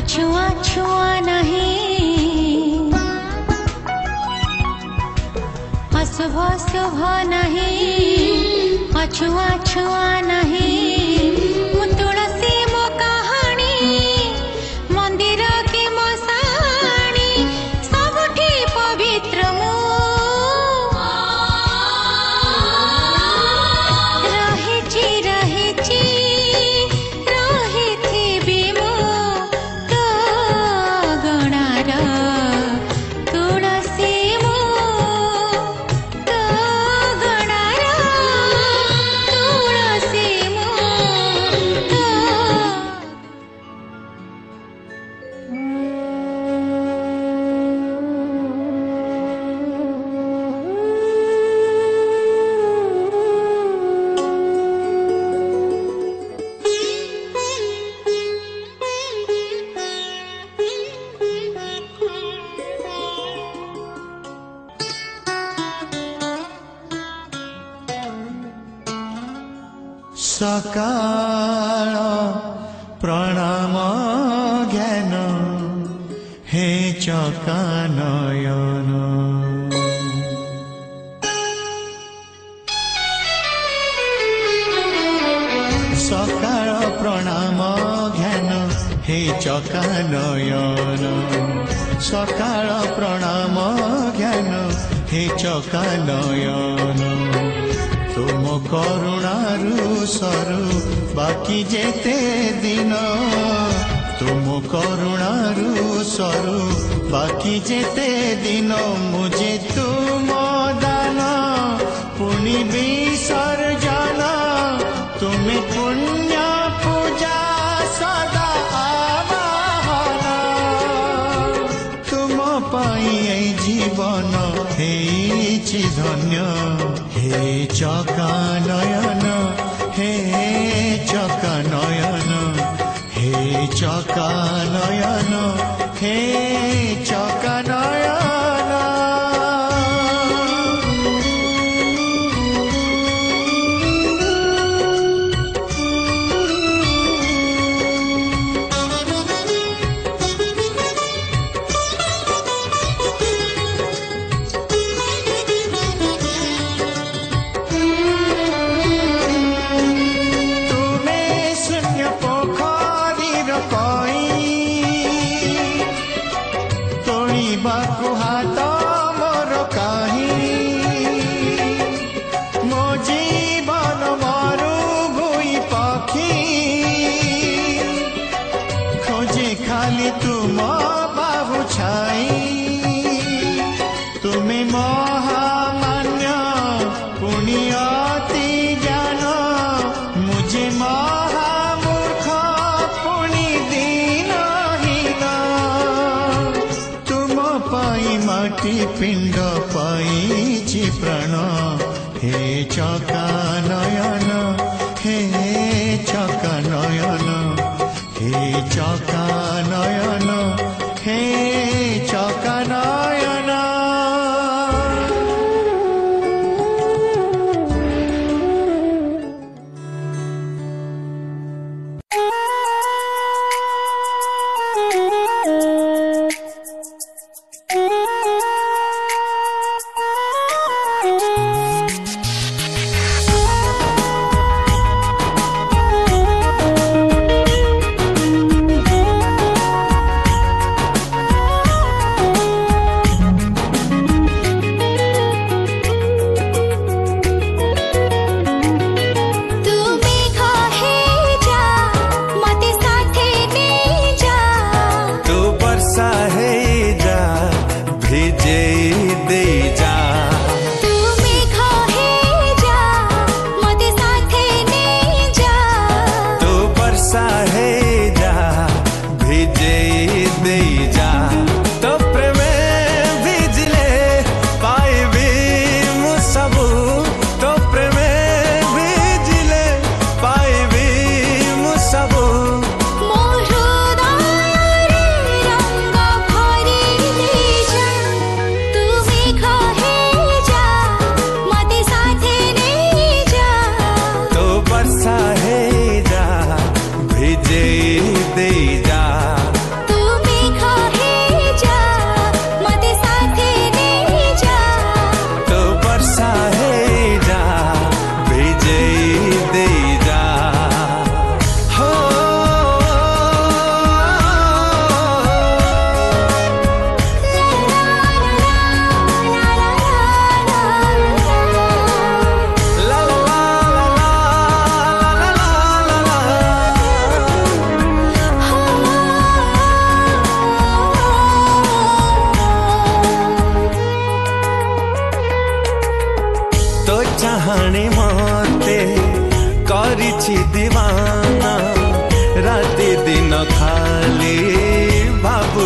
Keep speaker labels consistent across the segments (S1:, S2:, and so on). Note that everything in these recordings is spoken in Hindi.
S1: अछुआ छुआ नहीं, अशुभ शुभ नहीं, अछुआ छुआ नहीं। मु तुलसी मो कहानी, मंदिर के मो साणी, सबठी पवित्र मु रहिची रहिची रहिथिबी मु तो गणार तुलसी मु तो गणार तुलसी मु तो।
S2: सकाळ प्रणाम ज्ञान हे चकानयन। सकाळ प्रणाम ज्ञान हे चकानयन। सकाळ प्रणाम ज्ञान हे चकानयन। तुम करुणारू सरू बाकी जेते दिन, तुम करुणारू सरू बाकी जेते दिन। मुझे तुम दान पुनि विसर्जन, तुम्हें पुण्य पूजा सदा आवाहन। तुम पाई जीवन हेछि धन्य, हे चकानयन हे चकानयन हे चकानयन हे चकानयन। खाली तुम बाबू छाई, तुम्हें महामान्य पुण्यति ज्ञान। मुझे महामूर्ख पुण्य दीनहीन। तुम पाई माटी पिंड पाई प्राण, हे चकानयन हे चकानयन हे चकानयन हे चकानयन।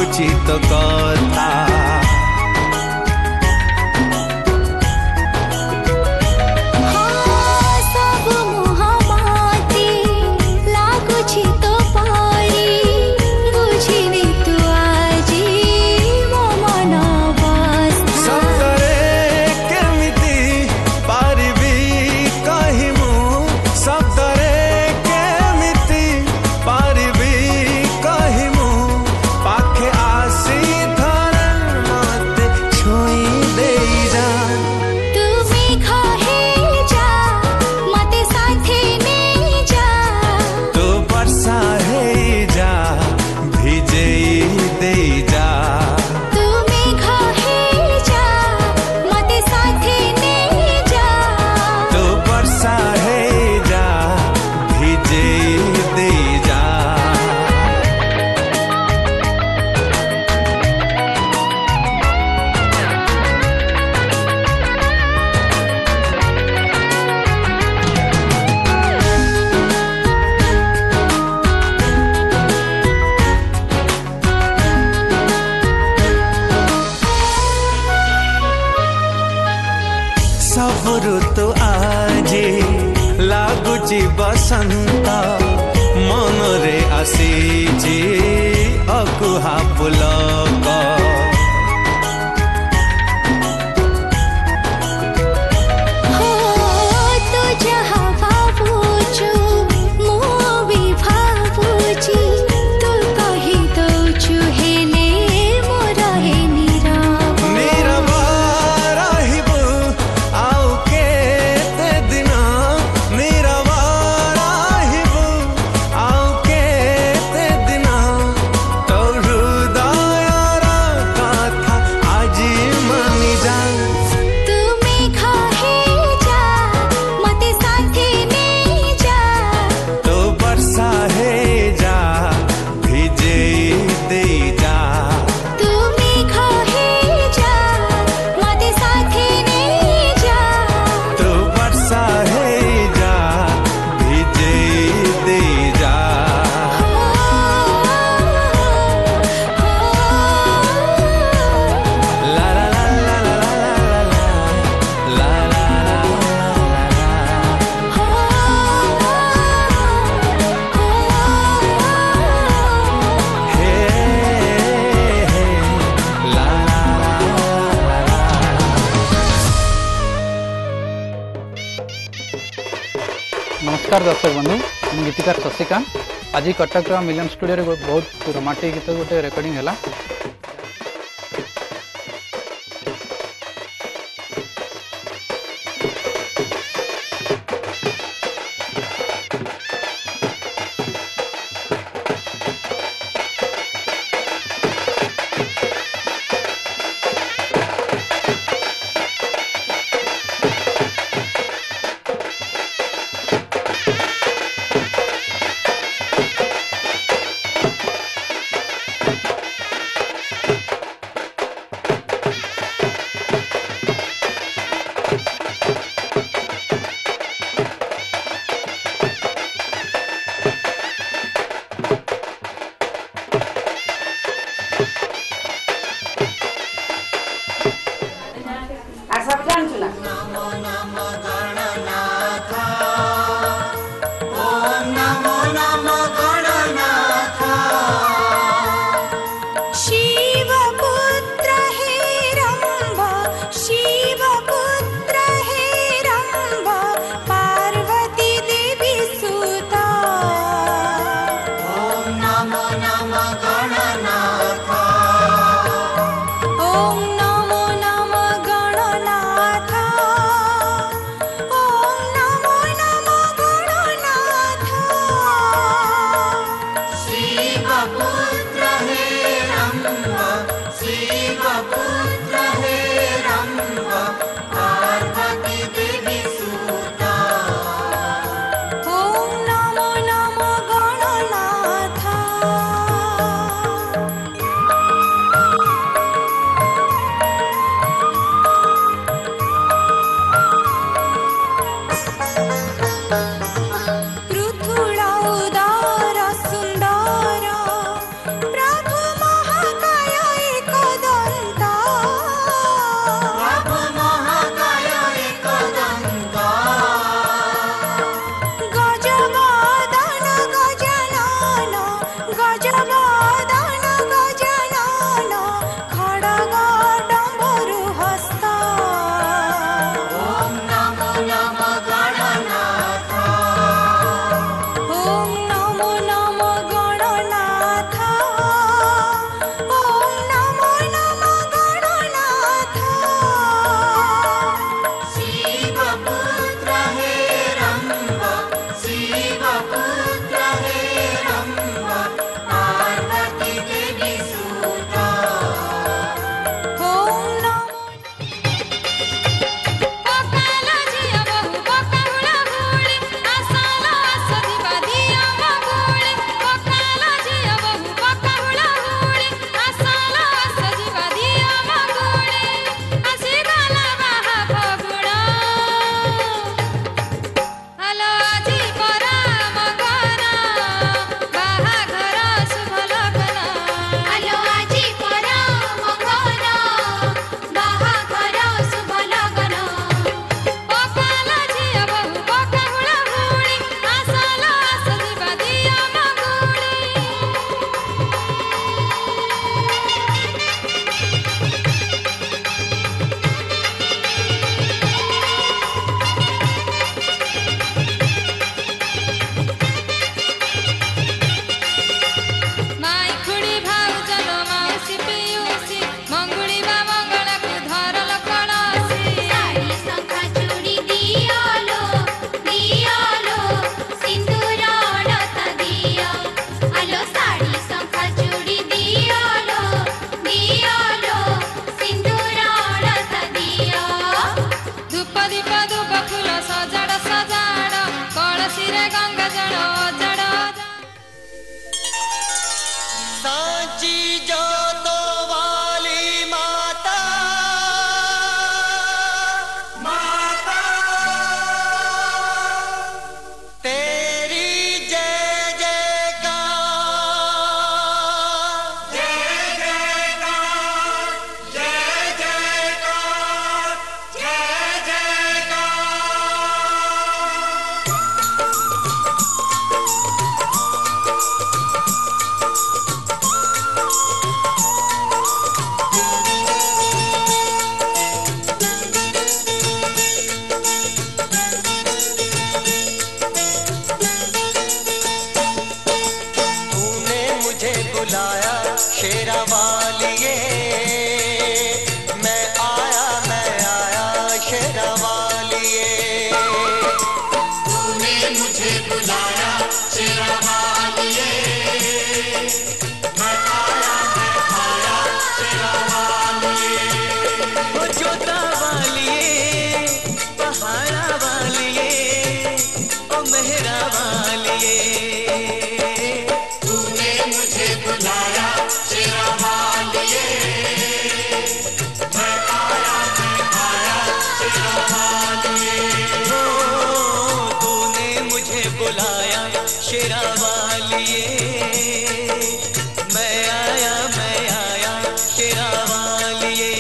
S3: कहुची तो कथा ऋतु आजी लागुची बसंत मनरे आसीची अकुहा पुलक
S4: नमस्कार दर्शक बंधु मैं गीतिकार शशिकांत आज कटक मिलियन स्टूडियो बहुत रोमांटिक गीत गोटे रेकर्डिंग है।
S1: पृथुळा उदार सुंदर प्रभु महाकाय
S3: शेरा वालिए, मैं आया शेरा वालिए।
S2: तूने मुझे बुलाया शेरा वालिए, मैं आया शेरा वालिए।
S3: ओ जोता वालिए, पहाड़ा वालिए, ओ मेहरा वालिए।
S2: तूने मुझे बुलाया शेरा वालिए, मैं आया शेरा वालिए।
S3: ओ तूने मुझे बुलाया शेरा वालिए, मैं आया शेरा वालिए।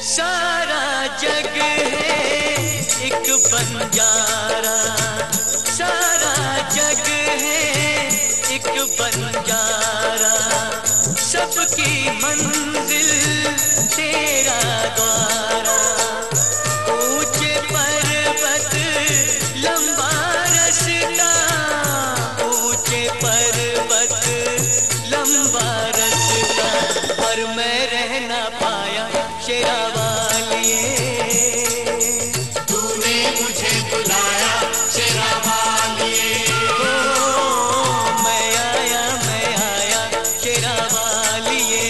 S3: सारा जग है एक बंजारा, सारा जग है एक बंजारा, सबकी मंजिल तेरा द्वारा। ऊंचे पर्वत लंबा रास्ता, ऊंचे पर्वत लंबा रास्ता, पर मैं रह ना पाया शेरा वालिए।
S2: तूने मुझे बुलाया शेरा वालिए,
S3: ओ मैं आया शेरा वालिए।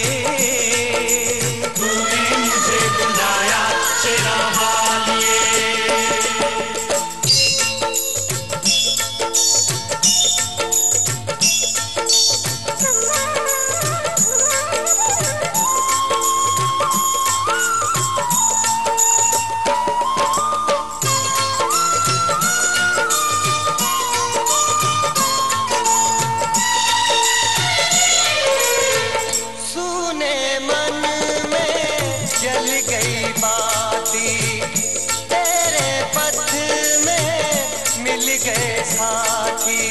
S2: तूने मुझे बुलाया शेरा वालिए।
S3: सुने मन में जल गई बाती, तेरे पथ में मिल गए साथी।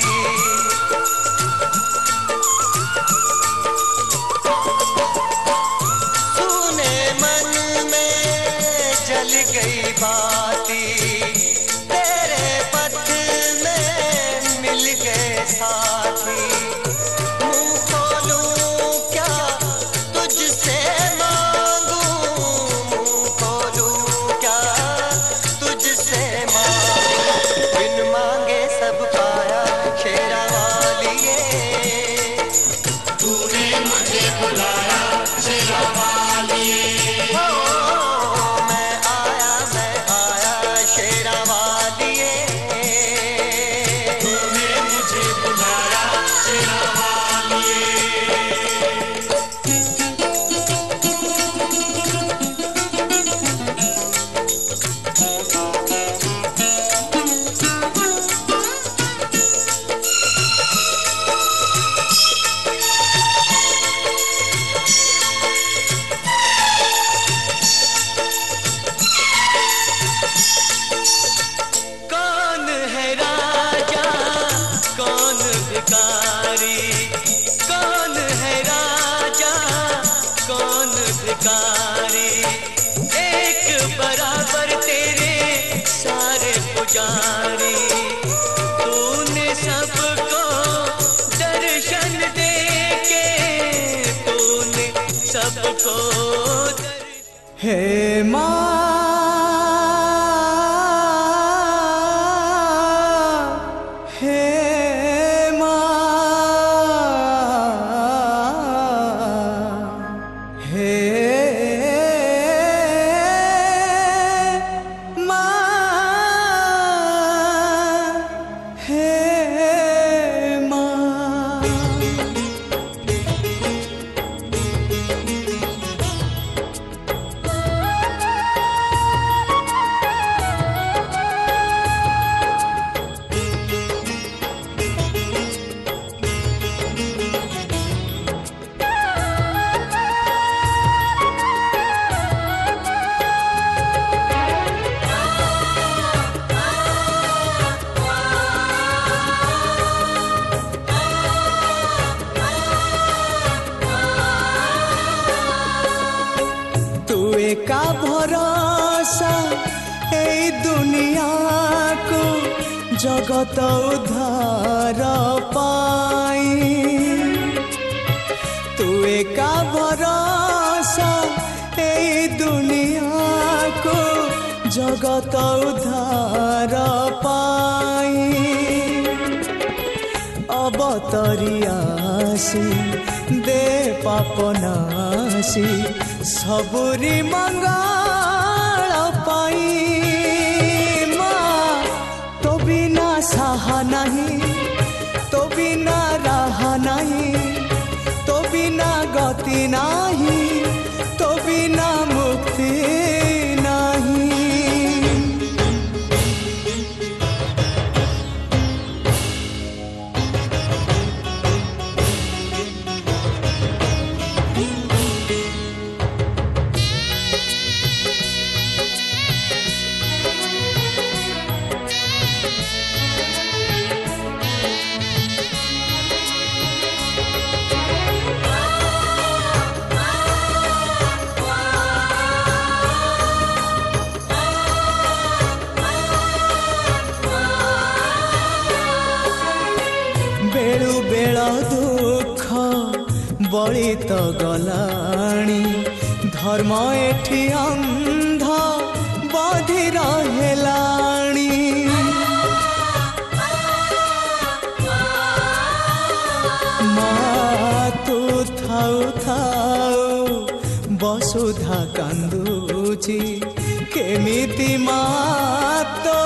S3: सुने मन में जल गई बाती, तेरे पथ में मिल गए साथी। मुंह खोलूं क्या तुझसे मांगूं, मुंह खोलूं क्या तुझसे मांगूं, बिन मांगे सब पाया शेरा वालिए।
S2: तूने मुझे बुलाया शेरा वालिए,
S3: ओ मैं आया शेरा वालिए।
S2: तूने मुझे बुलाया शेरा वालिए।
S3: कौन है राजा कौन भिखारी, कौन है राजा कौन भिखारी, एक बराबर तेरे सारे पुजारी। तूने सबको दर्शन दे के, तूने सबको हे का भरोसा ए दुनिया को जगत उद्धार पाई तू एका भरोसा ए दुनिया को जगत उद्धार पाई अवतरियासी दे पापनासी सबुरी मंगल पाई माँ तो बिना सहा नहीं तो बिना रहा नहीं तो बिना गति नहीं तो बिना मुक्ति नहीं बेलु बेल दुख बड़ी तो गलाणी धर्म एठी अंध बधी रहेलाणी माँ तू थाउ थाउ बसुधा कांदुची केमिति माँ तो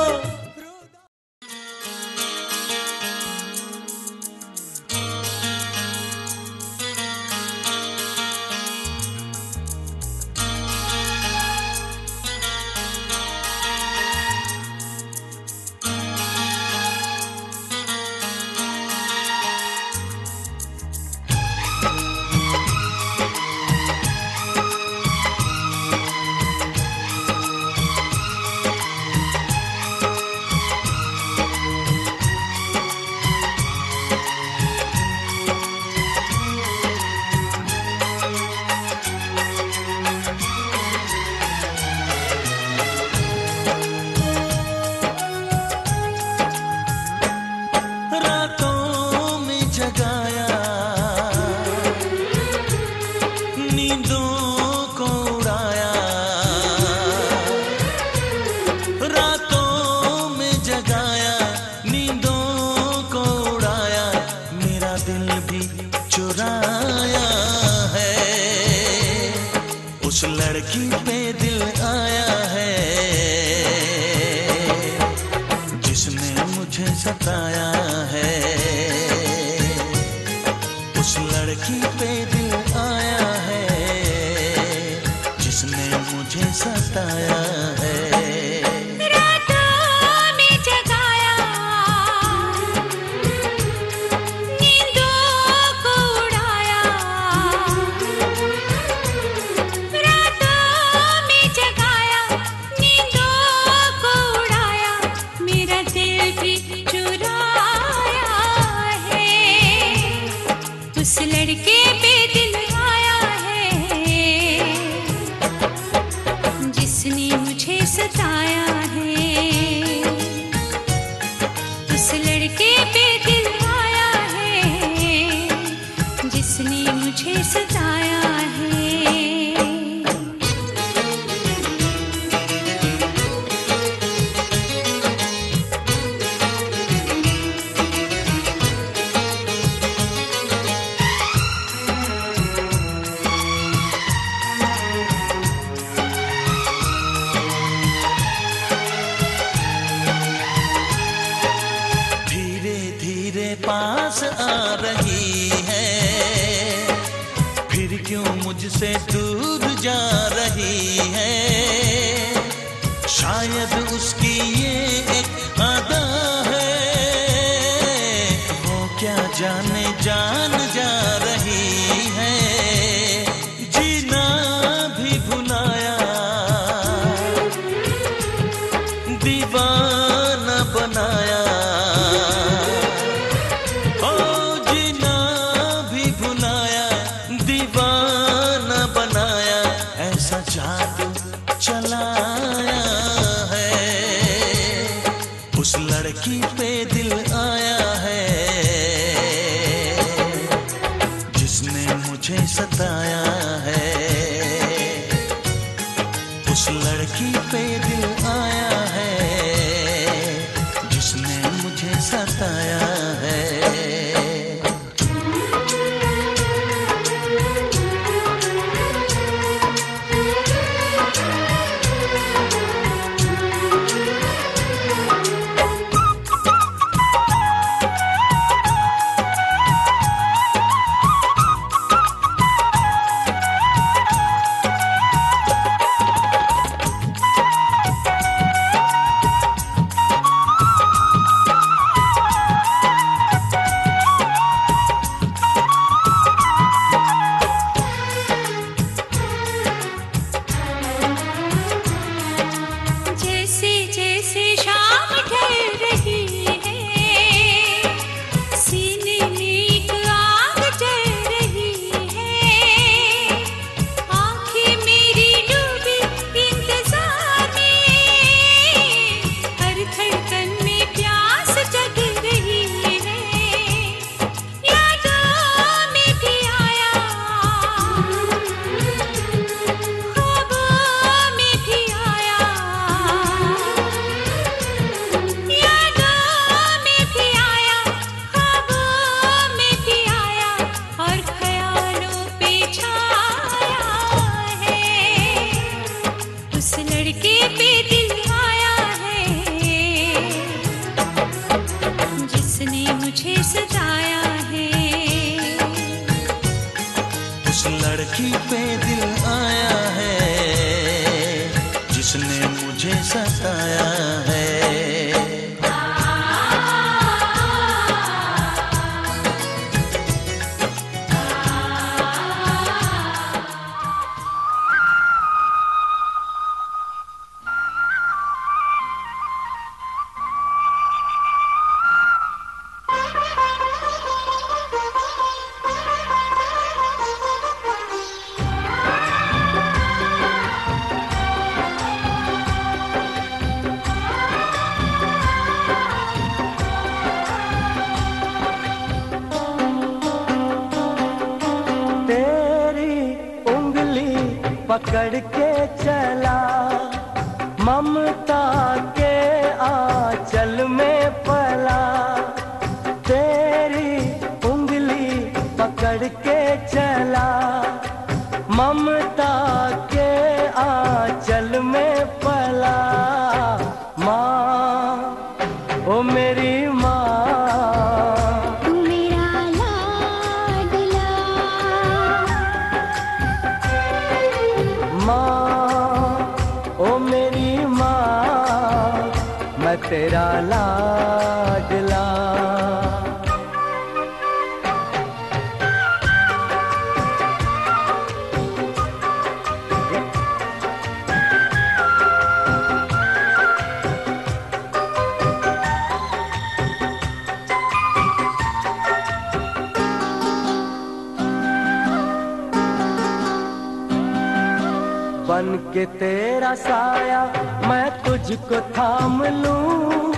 S3: उस लड़की पे दिल आया है जिसने मुझे सताया है उस लड़की पे दिल आया है जिसने मुझे सताया है
S1: उस लड़के पे दिल आया है जिसने मुझे सताया है उस लड़के पे दिल आया है जिसने मुझे सताया है
S3: पास आ रही है फिर क्यों मुझसे दूर जा रही है शायद उसकी ये एक अदा है वो क्या जाने जान जा रही है जीना भी भुलाया दीवाना बनाया जादू मुझे सताया है, उस लड़की पे दिल आया है जिसने मुझे सताया है। लड़की पे दिल आया है जिसने मुझे सताया है।
S5: पकड़ के चला ममता के आंचल में पला, तेरी उंगली पकड़ के चला ममता के आंचल में पला। माँ ओ मेरी माँ, तेरा लाडला। बन के तेरा साया मैं तुझको थाम लूं,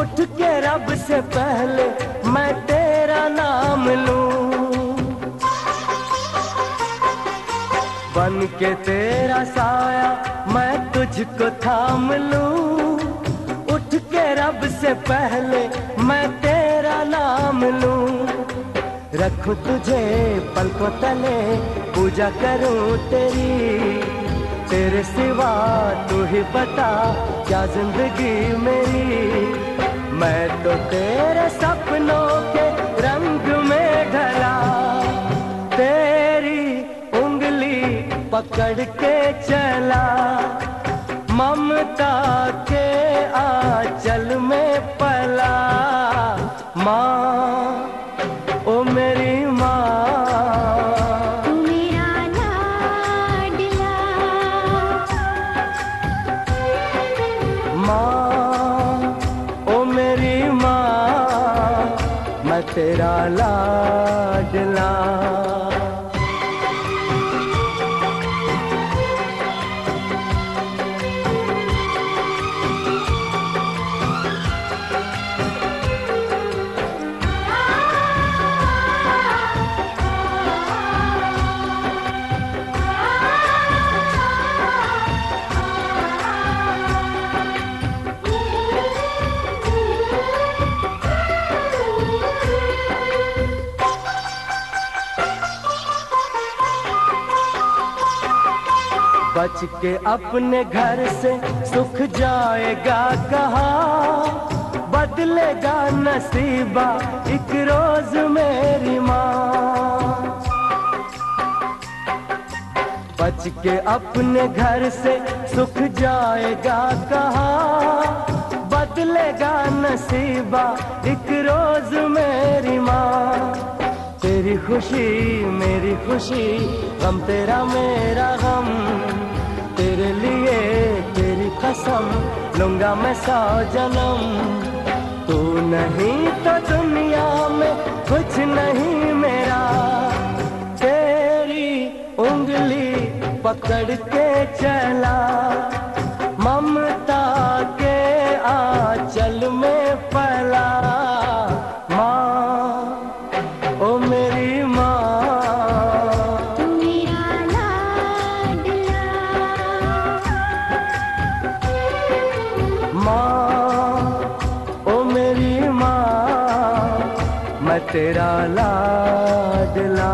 S5: उठ के रब से पहले मैं तेरा नाम लूं। बन के तेरा साया मैं तुझको थाम लूं, उठ के रब से पहले मैं तेरा नाम लूं। रखूं तुझे पलकों तले, पूजा करूं तेरी, तेरे सिवा तू ही बता क्या जिंदगी मेरी। मैं तो तेरे सपनों के रंग में ढला, तेरी उंगली पकड़ के चला ममता के आंचल में पला। माँ ओ मेरी माँ, तेरा लाडला। बच के अपने घर से सुख जाएगा कहाँ, बदलेगा नसीबा एक रोज मेरी माँ। बच के अपने घर से सुख जाएगा कहाँ, बदलेगा नसीबा एक रोज मेरी माँ। तेरी खुशी मेरी खुशी, गम तेरा मेरा गम, तेरे लिए तेरी कसम लूंगा मैं 100 जन्म। तू नहीं तो दुनिया में कुछ नहीं मेरा, तेरी उंगली पकड़ के चला, ममता के आंचल में पला। माँ ओ मेरी माँ,
S1: तू मेरा लाडला।
S5: माँ ओ मेरी माँ, मैं तेरा लाडला।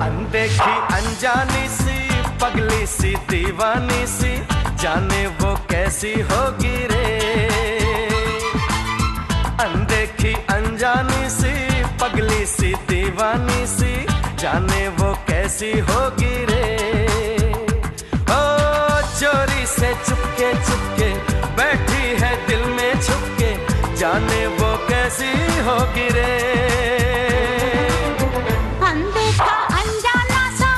S3: अनदेखी अनजानी सी पगली सी दीवानी सी, जाने वो कैसी होगी रे। अनदेखी अनजानी सी पगली सी दीवानी सी, जाने वो कैसी होगी रे। ओ चोरी से चुपके चुपके बैठी है दिल में छुपके, जाने वो कैसी होगी रे।
S1: अनदेखा अनजाना सा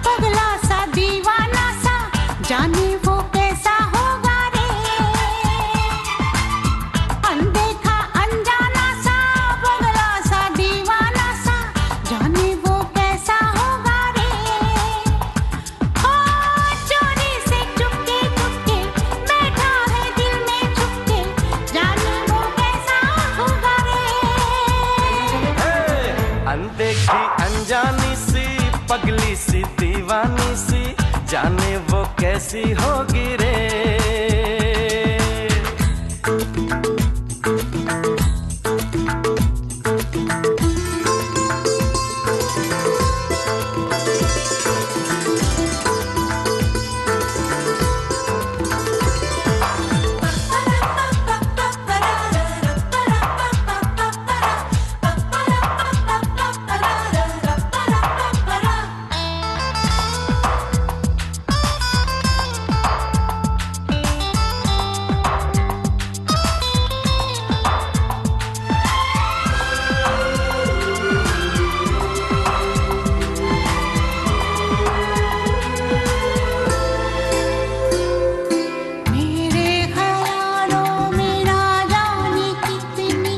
S1: पगला सा दीवाना सा, जाने वो कैसा होगा रे। अनदेखा अनजाना सा पगला सा दीवाना सा, जाने वो कैसा होगा रे। ओ चोरी से चुपके चुपके बैठा है दिल में छुपके, जाने वो कैसा होगा रे।
S3: अनदेखी अनजानी सी पगली सी दीवानी सी, जाने वो कैसी होगी रे।
S1: मेरे ख्यालों में ना जाने कितनी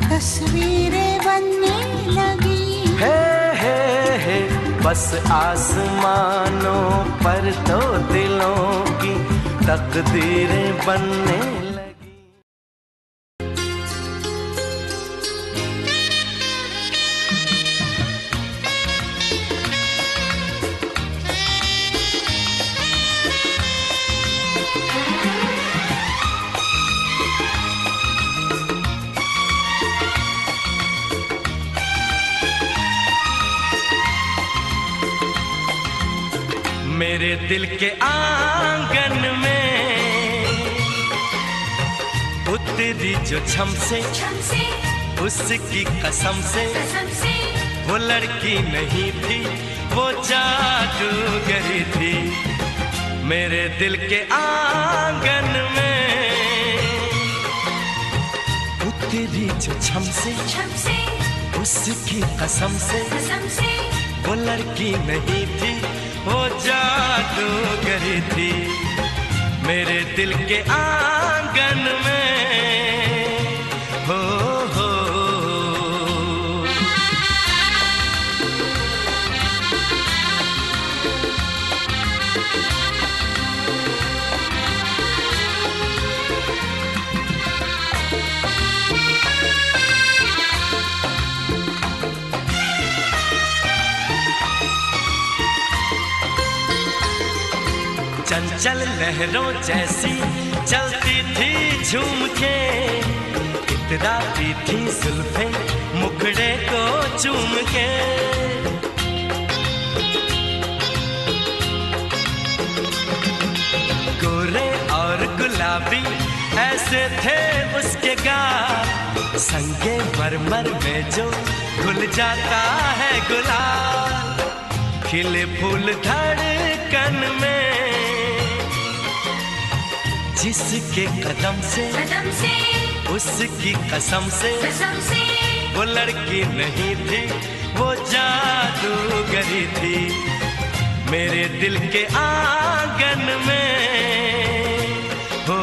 S1: तस्वीरें बनने लगी।
S3: हे बस आसमानों पर तो दिलों की तकदीरें बनने लगी। मेरे दिल के आंगन में उतरी जो छम से, उसकी कसम से वो लड़की नहीं थी वो जादूगरी थी मेरे दिल के आंगन में। उतरी जो छम से उसकी कसम से वो लड़की नहीं थी, वो जादूगरी थी मेरे दिल के आंगन में। हो चंचल लहरों जैसी चलती थी झूम के, इतराती थी जुल्फें मुखड़े को चूम के। गोरे और गुलाबी ऐसे थे उसके गाल, संगे मरमर में जो खुल जाता है गुलाल। खिले फूल धड़कन में जिसके कदम से उसकी कसम से वो लड़की नहीं थी, वो जादूगरी थी मेरे दिल के आंगन में। हो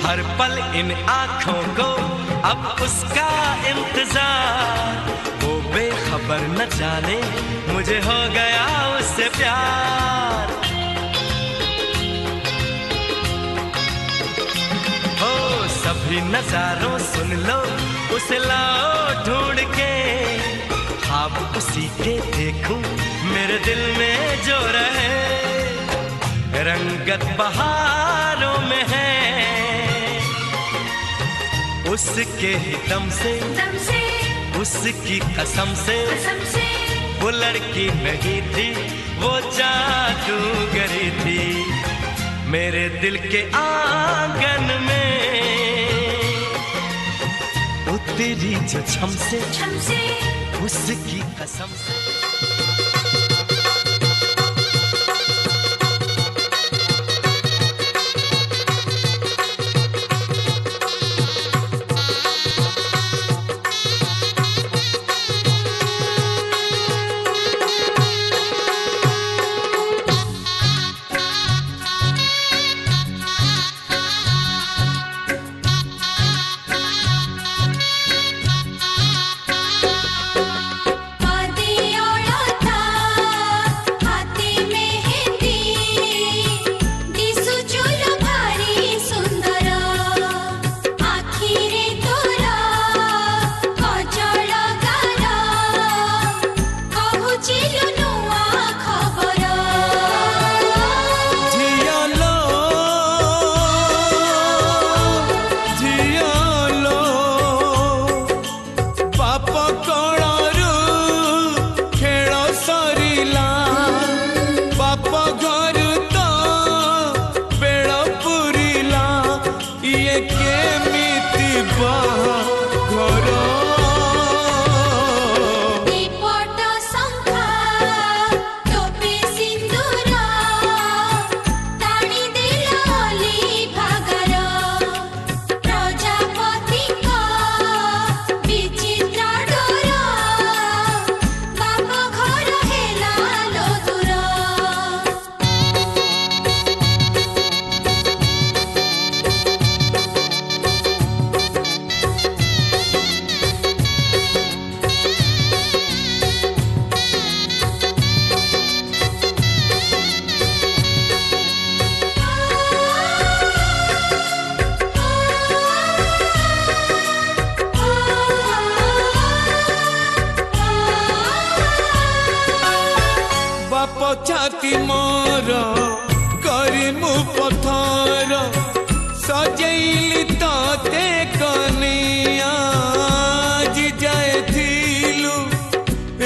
S3: हर पल इन आँखों को अब उसका इंतजार, वो बेखबर न जाने मुझे हो गया उससे प्यार। हो सभी नजारों सुन लो उसे लाओ ढूंढ के, ख्वाब उसी के देखूं मेरे दिल में जो रहे। रंगत बहारों में है उसके ही दम से उसकी कसम से वो लड़की नहीं थी, वो जादूगरी थी मेरे दिल के आंगन में। उतरी जो छम से उसकी कसम से।
S1: वादियों
S6: छाती मोर करी मु पथर सजैली ते कनिया जी जाएथिलु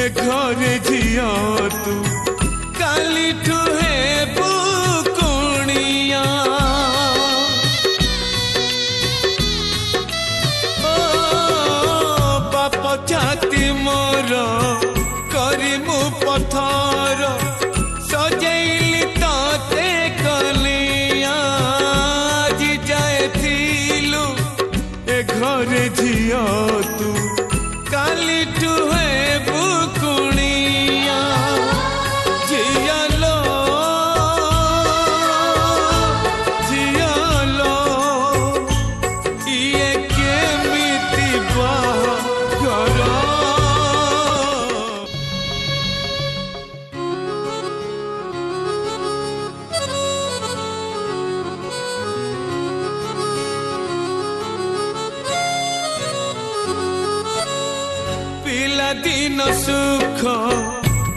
S6: ए घरे झिया तू काली ठुहे बुकुणिया ओ बाप छाती मोर करी मु पथर सजैली ते कनिया जी जाएथिलु ए घरे झिया तू काली ठुहे बुकुणिया झिया लो ये केमिति बाहाघर दिन सुख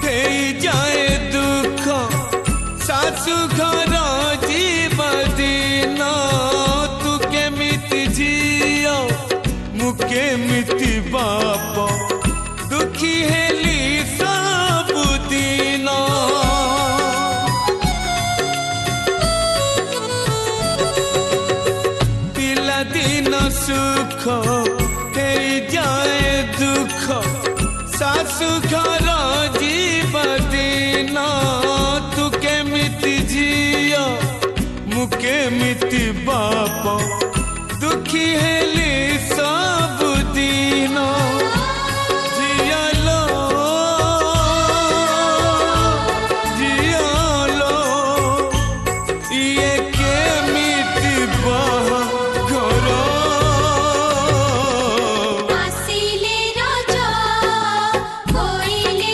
S6: हे जाए दुख सासु घर जीव दिन तू केमिति झियो मु केमिति बाप दुखी हेली सब दिन पिला दिन सुख हे जाए दुख सासु घर जीव दिन तू केमिति झियो मु केमिति बाप दुखी हेली सब दिन झिया लो ये केमिति बाहाघर
S1: आसिले रज कोइले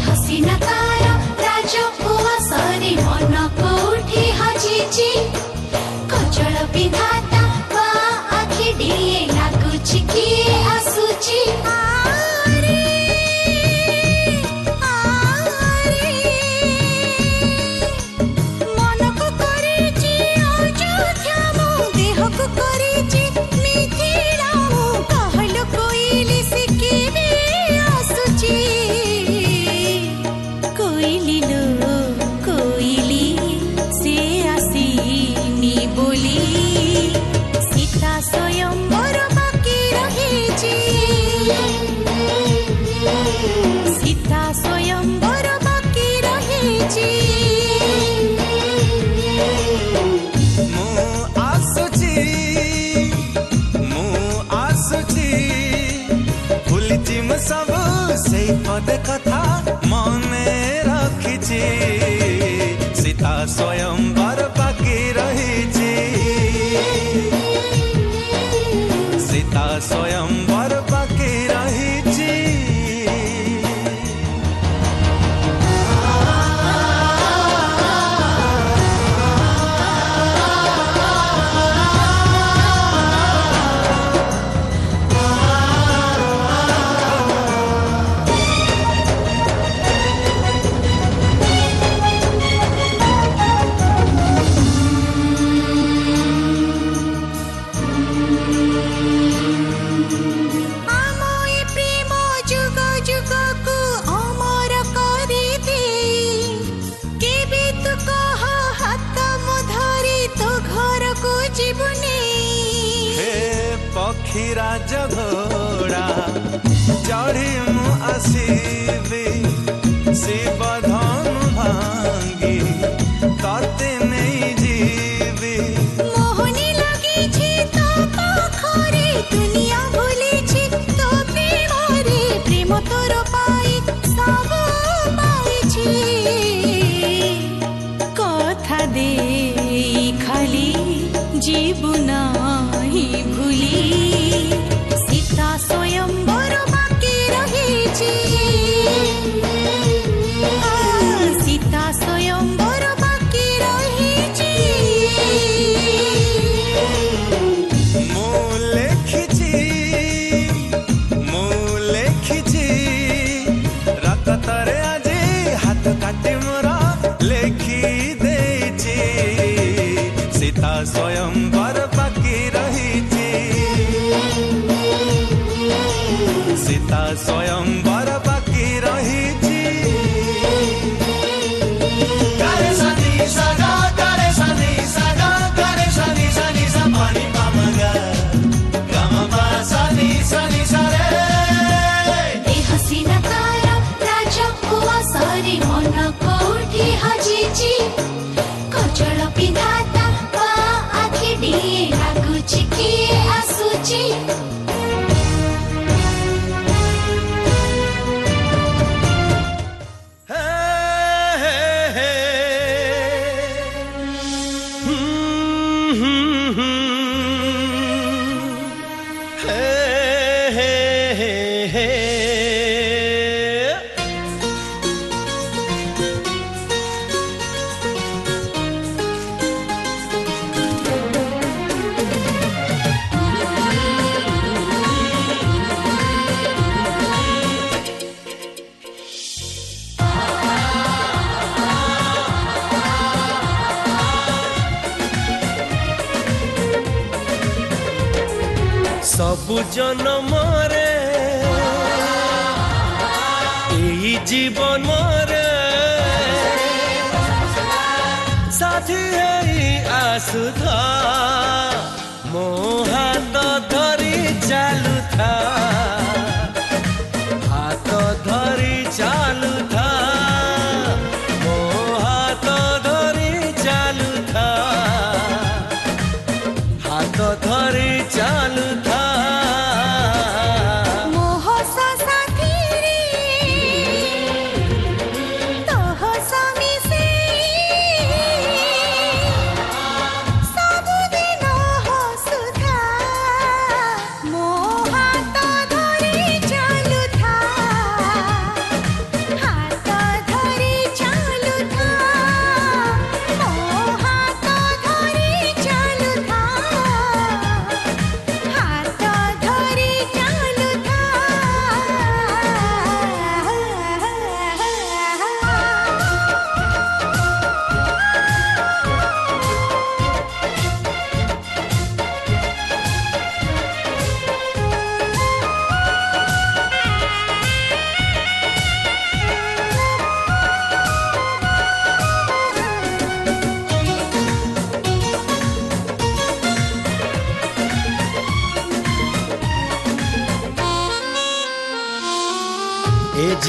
S1: हसीना तारा राज उआसरे मन कोठी हजिची कजल विधाता बा आखि डिए लागुची किए आसुची मनको करिची अयोध्या मो देहको करिची मिथिला मो कहलो कोइली सिकिबे आसुची कोइली लो कोइली से आसीनी बोली सीता स्वयंवर बाकी रहिची सीता स्वयंवर बाकी रहिची
S6: सब से पद कथा मने रखिছি सीता स्वयंवर बाकी रहिছি सीता स्वयंवर बाकी रहिছি राज घोड़ा चढ़ी मु आसीबी शिव धनु भांगी तते नहीं जीवी
S1: मोहनी लगी छी तो पाखरे दुनिया भूली छी तो प्रेमरे प्रेम तोर पाई सब पाई छी कथा दे खाली जीवना ही भूली सीता स्वयंवर बाकी रहिची सीता स्वयंवर बाकी रहिची
S6: मु लेखिची रतरे आजी हाथ काटी मोरा लेखी देची सीता स्वयंवर बाकी रहिची सीता स्वयंवर बाकी रहिची
S2: गरे सनी सगा गरे सनी सगा गरे सनी सनी सा पानी पामगा गम पा सनी सनी सरे
S1: हसीना तारा राजा उआसरे मन कोठी हजिची कजल विधाता बा आखि डिए लागुची किए आसुची
S3: सबु जनमरे एई जीवन मरे साथी हेई आसुथा मो हाथ धरी चालुथा हाथ धरी चालुथा मो हाथ धरी चालुथा हाथ धरी चालुथा
S1: सबुदिन हसुथा मो हाथ धरी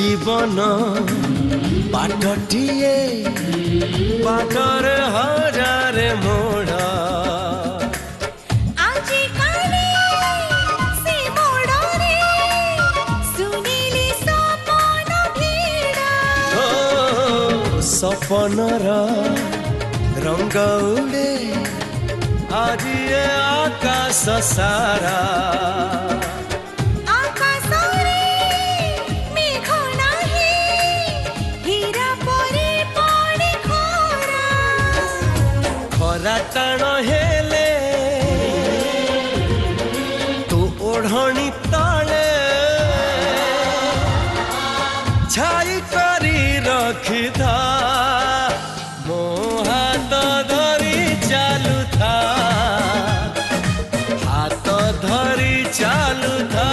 S3: जीवन बाटटिए बाटर हजारे मोड़
S1: आजी काली से मोड़रे सुनीली सपन भिड़ा
S3: सपनर रंग उड़े आज ये आकाश सारा टाण हेले तू ओढ़णी तले छाई करी रखिथा मो हाथ धरी चालू था हाथ धरी चालू था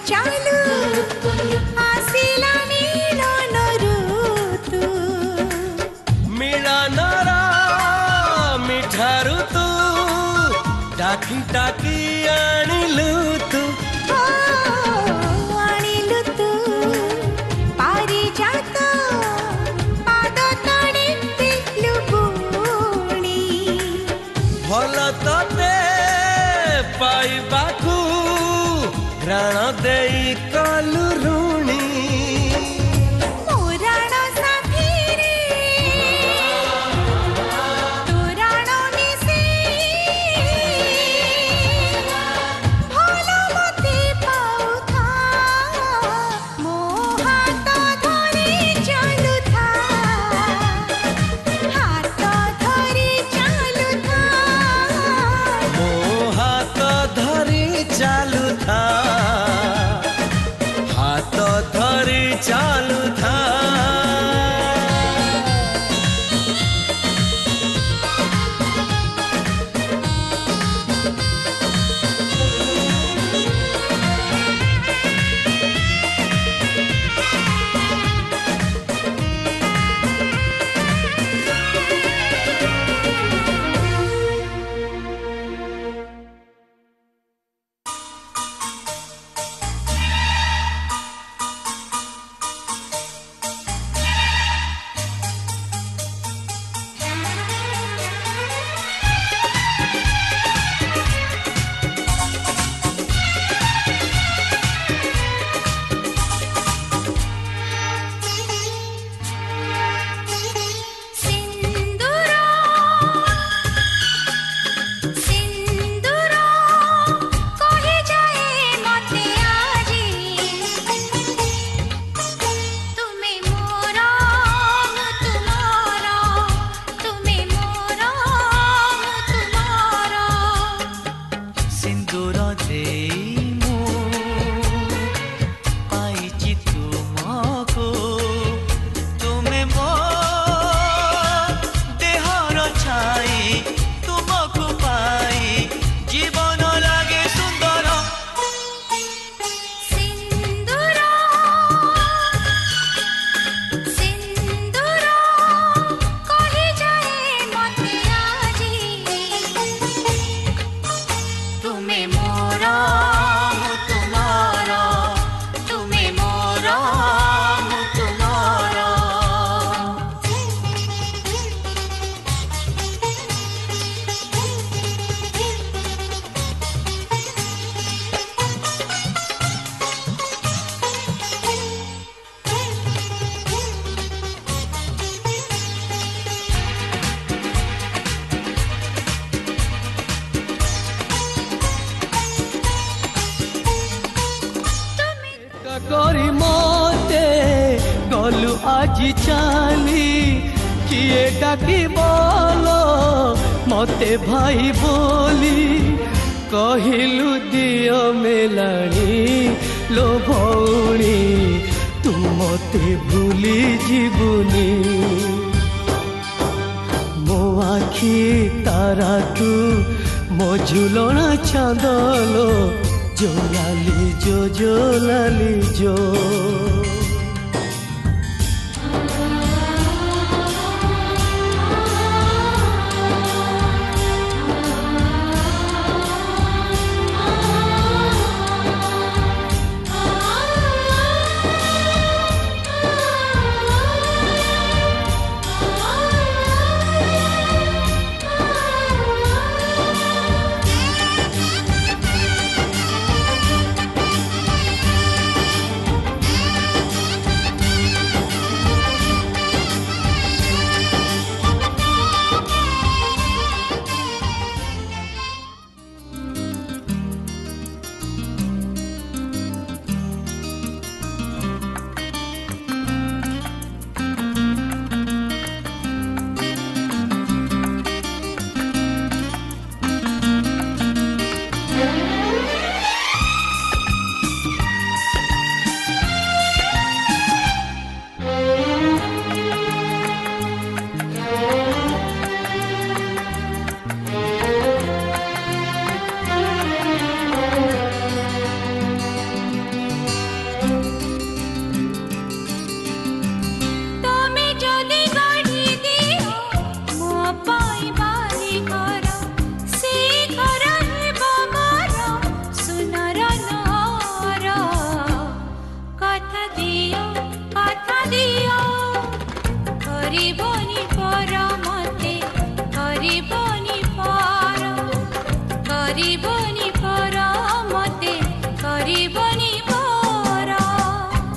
S1: चालू आसिला मिलन ऋतु
S3: मिलनरा मिठा ऋतु डाकी डाकी आनिलु तू
S1: आनिलु तू पारिजात पाद तळे दिलु गुणी
S3: भल तते पाइबाकू प्राण देई कलु ऋणी
S1: मोराण साथीरे तोराण मिसेई भल मते पाउथा मो हाथ धरी चालुथा हाथ धरी चालुथा
S3: मो हाथ धरी चालुथा
S5: আজি চালি কিয়ে ডাকি বলো মতে ভাই বলি কহিলু দিও মেলাণী লো ভৌণী তু মতে ভুলি জীবনী মো আখি তারা তু মো ঝুলনা চাঁদলো জোলালি জোলালি জো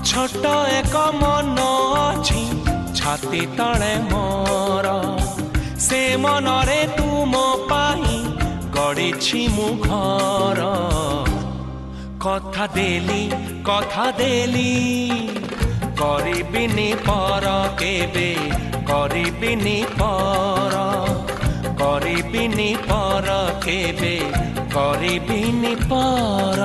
S6: छोट एक मन अच्छी छाती तले मोर से मनरे तुम पाई गढ़ी मु घर कथा देली करिबिनी पर केबे करिबिनी पर केबे करिबिनी पर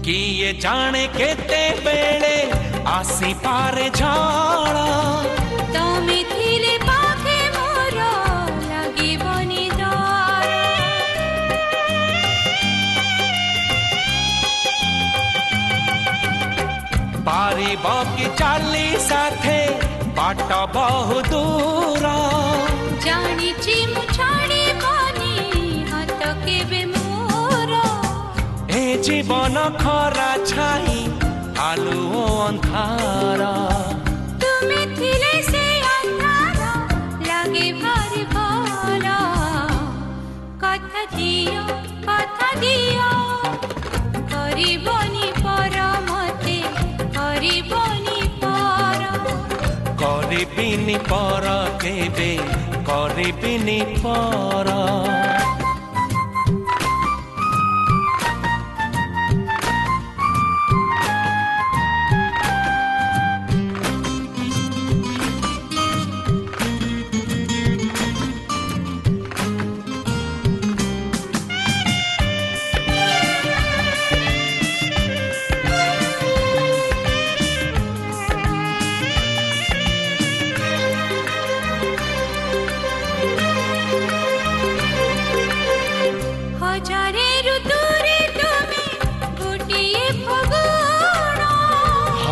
S6: किए जाने केते बेले आसी पारे झाड़ा
S1: तमे थिले पाखे मोर लागी बनी द्वार
S6: पारी बाकी चाली साथे बाट बहु दूर
S1: जानी मु छाड़ी बनी हाथ केबे मोर
S6: ए जीवन खरा छाई आलू अंधारा
S1: तुमे थिले से अंधारा लागे भारी भला कथा दियो करिबनी पर मते करिबनी पर
S6: करिबिनी पर केबे करिबिनी पर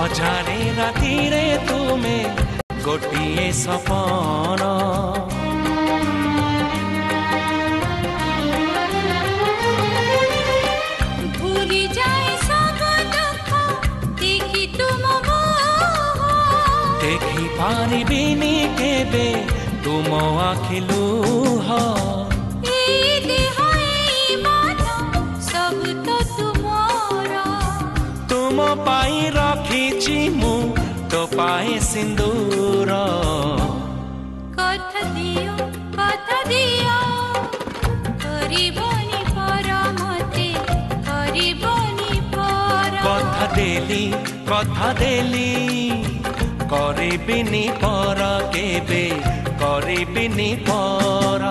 S6: हजारे राती रे तुमे गोटिए सपन
S1: भूली जाए सब दुख देखी तुम
S6: देखी पारिबिनी केबे तुम आखि लुह तुम पाई रखी मु तो पाए सिंदूर
S1: कथा दियो करिबनी पर मते करिबनी पर
S6: कथा देली करिबिनी पर केबे करिबिनी पर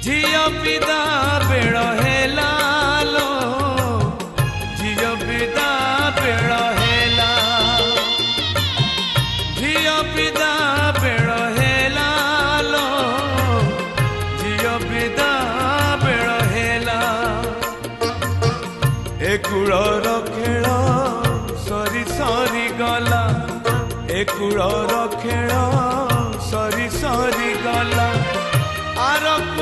S6: झियो पिदा बेड़ हेला लो झियो पिदा बेड़ हेला झियो पिदा बेड़ हेला लो झियो पिदा बेड़ हेला ए कूलर खेल सरी सरी गला ए कूलर खेल सरी सरी गला आरक